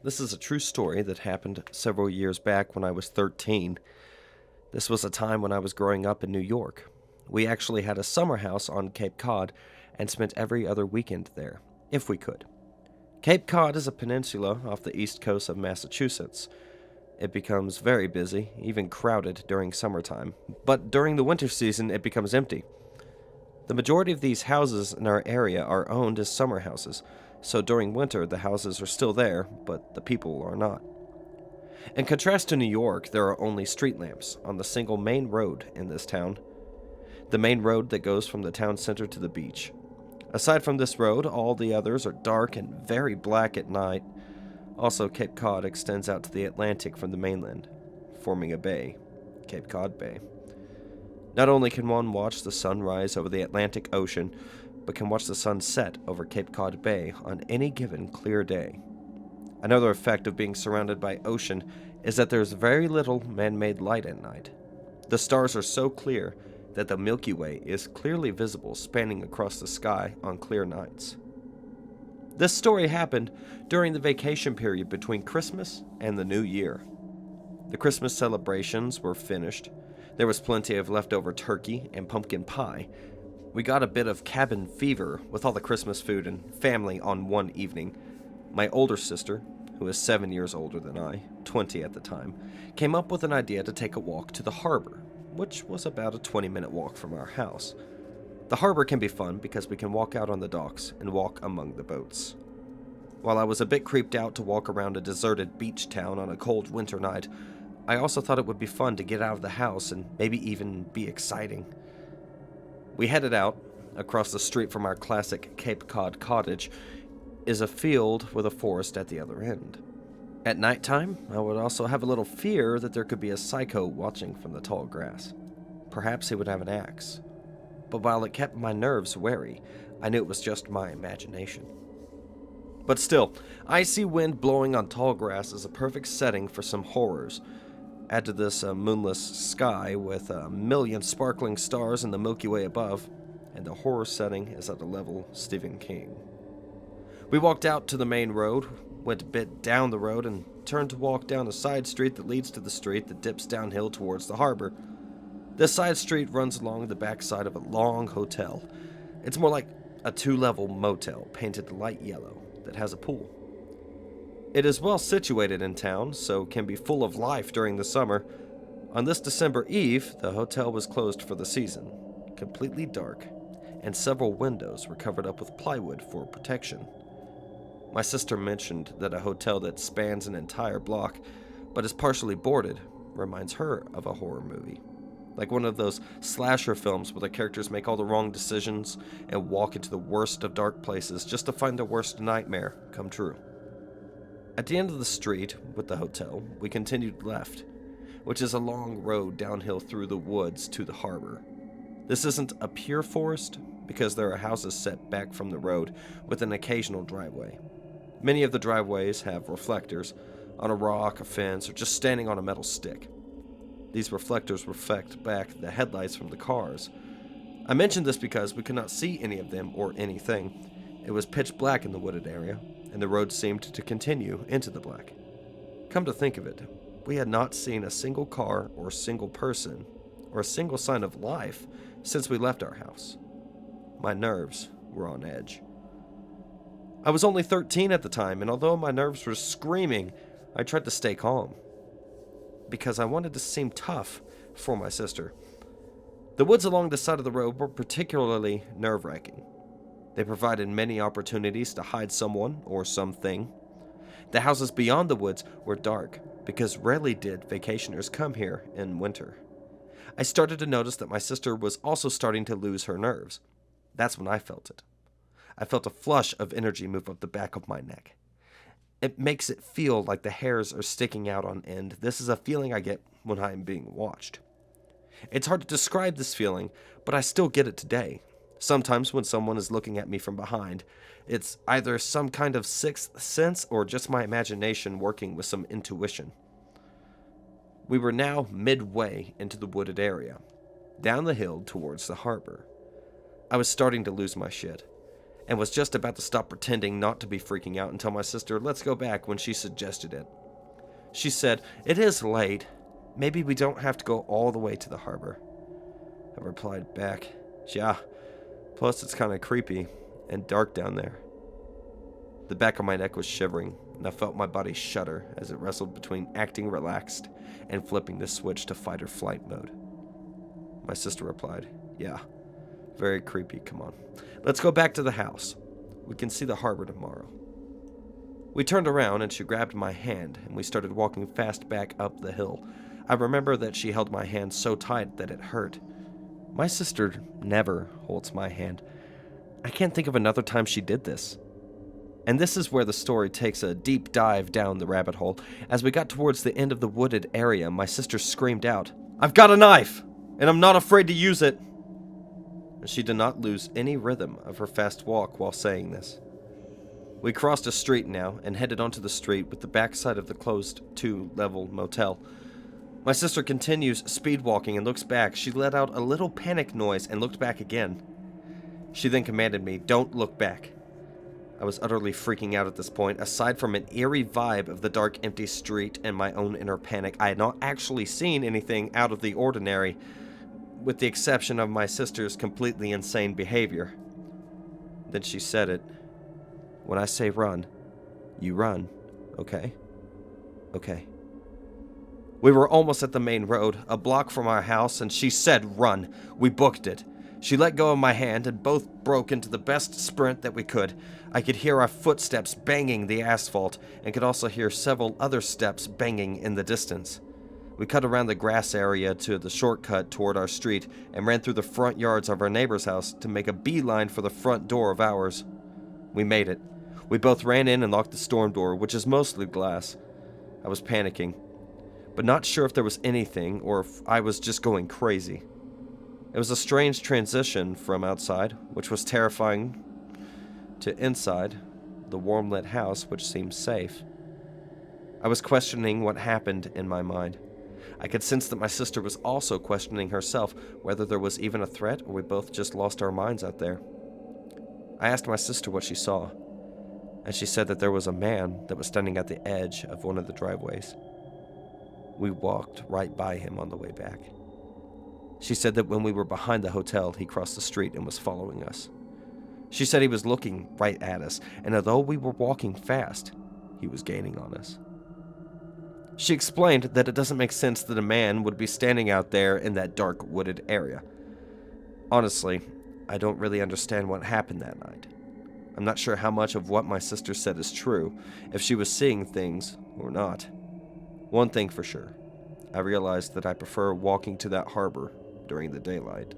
This is a true story that happened several years back when I was 13. This was a time when I was growing up in New York. We actually had a summer house on Cape Cod and spent every other weekend there, if we could. Cape Cod is a peninsula off the east coast of Massachusetts. It becomes very busy, even crowded during summertime, but during the winter season it becomes empty. The majority of these houses in our area are owned as summer houses, so during winter the houses are still there, but the people are not. In contrast to New York, there are only street lamps on the single main road in this town, the main road that goes from the town center to the beach. Aside from this road, all the others are dark and very black at night. Also, Cape Cod extends out to the Atlantic from the mainland, forming a bay, Cape Cod Bay. Not only can one watch the sun rise over the Atlantic Ocean, but can watch the sun set over Cape Cod Bay on any given clear day. Another effect of being surrounded by ocean is that there's very little man-made light at night. The stars are so clear that the Milky Way is clearly visible spanning across the sky on clear nights. This story happened during the vacation period between Christmas and the New Year. The Christmas celebrations were finished. There was plenty of leftover turkey and pumpkin pie. We got a bit of cabin fever with all the Christmas food and family on one evening. My older sister, who is 7 years older than I, 20 at the time, came up with an idea to take a walk to the harbor, which was about a 20-minute walk from our house. The harbor can be fun because we can walk out on the docks and walk among the boats. While I was a bit creeped out to walk around a deserted beach town on a cold winter night, I also thought it would be fun to get out of the house and maybe even be exciting. We headed out. Across the street from our classic Cape Cod cottage is a field with a forest at the other end. At nighttime, I would also have a little fear that there could be a psycho watching from the tall grass. Perhaps he would have an axe. But while it kept my nerves wary, I knew it was just my imagination. But still, icy wind blowing on tall grass is a perfect setting for some horrors. Add to this a moonless sky with a million sparkling stars in the Milky Way above, and the horror setting is at a level Stephen King. We walked out to the main road, went a bit down the road, and turned to walk down a side street that leads to the street that dips downhill towards the harbor. This side street runs along the backside of a long hotel. It's more like a 2-level motel painted light yellow that has a pool. It is well situated in town, so can be full of life during the summer. On this December Eve, the hotel was closed for the season, completely dark, and several windows were covered up with plywood for protection. My sister mentioned that a hotel that spans an entire block, but is partially boarded, reminds her of a horror movie. Like one of those slasher films where the characters make all the wrong decisions and walk into the worst of dark places just to find their worst nightmare come true. At the end of the street with the hotel, we continued left, which is a long road downhill through the woods to the harbor. This isn't a pure forest because there are houses set back from the road with an occasional driveway. Many of the driveways have reflectors on a rock, a fence, or just standing on a metal stick. These reflectors reflect back the headlights from the cars. I mention this because we could not see any of them or anything. It was pitch black in the wooded area, and the road seemed to continue into the black. Come to think of it, we had not seen a single car or single person or a single sign of life since we left our house. My nerves were on edge. I was only 13 at the time, and although my nerves were screaming, I tried to stay calm because I wanted to seem tough for my sister. The woods along the side of the road were particularly nerve-wracking. They provided many opportunities to hide someone or something. The houses beyond the woods were dark because rarely did vacationers come here in winter. I started to notice that my sister was also starting to lose her nerves. That's when I felt it. I felt a flush of energy move up the back of my neck. It makes it feel like the hairs are sticking out on end. This is a feeling I get when I am being watched. It's hard to describe this feeling, but I still get it today. Sometimes when someone is looking at me from behind, it's either some kind of sixth sense or just my imagination working with some intuition. We were now midway into the wooded area, down the hill towards the harbor. I was starting to lose my shit. and was just about to stop pretending not to be freaking out and tell my sister, let's go back, when she suggested it. She said, it is late. Maybe we don't have to go all the way to the harbor. I replied back, yeah, plus it's kind of creepy and dark down there. The back of my neck was shivering, and I felt my body shudder as it wrestled between acting relaxed and flipping the switch to fight or flight mode. My sister replied, yeah, very creepy, come on. Let's go back to the house. We can see the harbor tomorrow. We turned around and she grabbed my hand and we started walking fast back up the hill. I remember that she held my hand so tight that it hurt. My sister never holds my hand. I can't think of another time she did this. And this is where the story takes a deep dive down the rabbit hole. As we got towards the end of the wooded area, my sister screamed out, I've got a knife, and I'm not afraid to use it. And she did not lose any rhythm of her fast walk while saying this. We crossed a street now and headed onto the street with the backside of the closed 2-level motel. My sister continues speed walking and looks back. She let out a little panic noise and looked back again. She then commanded me, don't look back. I was utterly freaking out at this point. Aside from an eerie vibe of the dark, empty street and my own inner panic, I had not actually seen anything out of the ordinary, with the exception of my sister's completely insane behavior. Then she said it. When I say run, you run, okay? Okay. We were almost at the main road, a block from our house, and she said run. We booked it. She let go of my hand and both broke into the best sprint that we could. I could hear our footsteps banging the asphalt and could also hear several other steps banging in the distance. We cut around the grass area to the shortcut toward our street and ran through the front yards of our neighbor's house to make a beeline for the front door of ours. We made it. We both ran in and locked the storm door, which is mostly glass. I was panicking, but not sure if there was anything or if I was just going crazy. It was a strange transition from outside, which was terrifying, to inside, the warm-lit house, which seemed safe. I was questioning what happened in my mind. I could sense that my sister was also questioning herself, whether there was even a threat or we both just lost our minds out there. I asked my sister what she saw, and she said that there was a man that was standing at the edge of one of the driveways. We walked right by him on the way back. She said that when we were behind the hotel, he crossed the street and was following us. She said he was looking right at us, and although we were walking fast, he was gaining on us. She explained that it doesn't make sense that a man would be standing out there in that dark, wooded area. Honestly, I don't really understand what happened that night. I'm not sure how much of what my sister said is true, if she was seeing things or not. One thing for sure, I realized that I prefer walking to that harbor during the daylight.